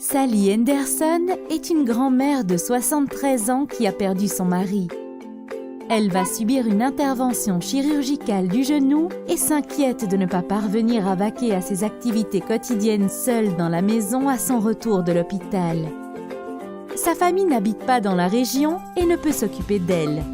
Sally Henderson est une grand-mère de 73 ans qui a perdu son mari. Elle va subir une intervention chirurgicale du genou et s'inquiète de ne pas parvenir à vaquer à ses activités quotidiennes seule dans la maison à son retour de l'hôpital. Sa famille n'habite pas dans la région et ne peut s'occuper d'elle.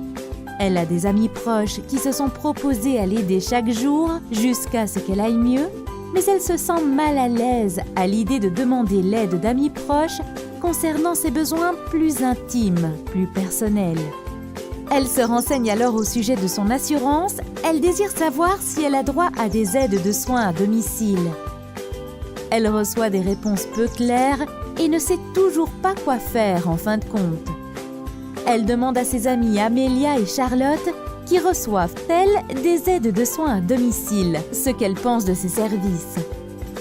Elle a des amis proches qui se sont proposés à l'aider chaque jour jusqu'à ce qu'elle aille mieux, mais elle se sent mal à l'aise à l'idée de demander l'aide d'amis proches concernant ses besoins plus intimes, plus personnels. Elle se renseigne alors au sujet de son assurance. Elle désire savoir si elle a droit à des aides de soins à domicile. Elle reçoit des réponses peu claires et ne sait toujours pas quoi faire en fin de compte. Elle demande à ses amies Amelia et Charlotte qui reçoivent-elles des aides de soins à domicile, ce qu'elle pense de ces services.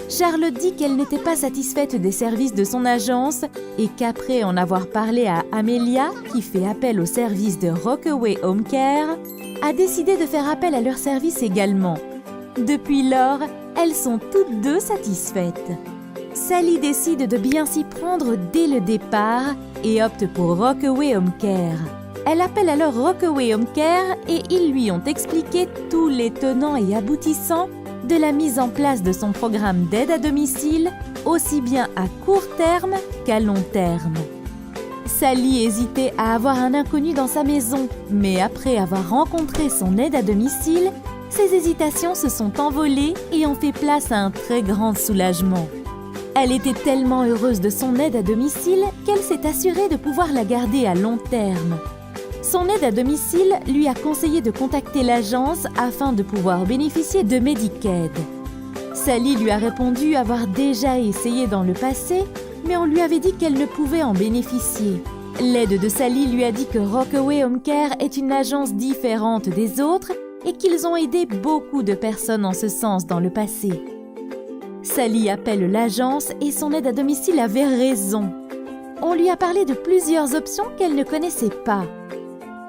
Charlotte dit qu'elle n'était pas satisfaite des services de son agence et qu'après en avoir parlé à Amelia, qui fait appel au service de Rockaway Home Care, a décidé de faire appel à leur service également. Depuis lors, elles sont toutes deux satisfaites. Sally décide de bien s'y prendre dès le départ et opte pour Rockaway Home Care. Elle appelle alors Rockaway Home Care et ils lui ont expliqué tous les tenants et aboutissants de la mise en place de son programme d'aide à domicile, aussi bien à court terme qu'à long terme. Sally hésitait à avoir un inconnu dans sa maison, mais après avoir rencontré son aide à domicile, ses hésitations se sont envolées et ont fait place à un très grand soulagement. Elle était tellement heureuse de son aide à domicile qu'elle s'est assurée de pouvoir la garder à long terme. Son aide à domicile lui a conseillé de contacter l'agence afin de pouvoir bénéficier de Medicaid. Sally lui a répondu avoir déjà essayé dans le passé, mais on lui avait dit qu'elle ne pouvait en bénéficier. L'aide de Sally lui a dit que Rockaway Home Care est une agence différente des autres et qu'ils ont aidé beaucoup de personnes en ce sens dans le passé. Sally appelle l'agence et son aide à domicile avait raison. On lui a parlé de plusieurs options qu'elle ne connaissait pas.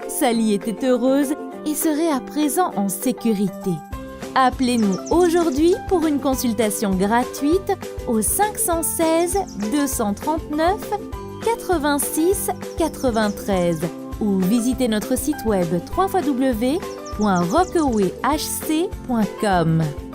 Sally était heureuse et serait à présent en sécurité. Appelez-nous aujourd'hui pour une consultation gratuite au 516 239 86 93 ou visitez notre site web www.rockawayhc.com.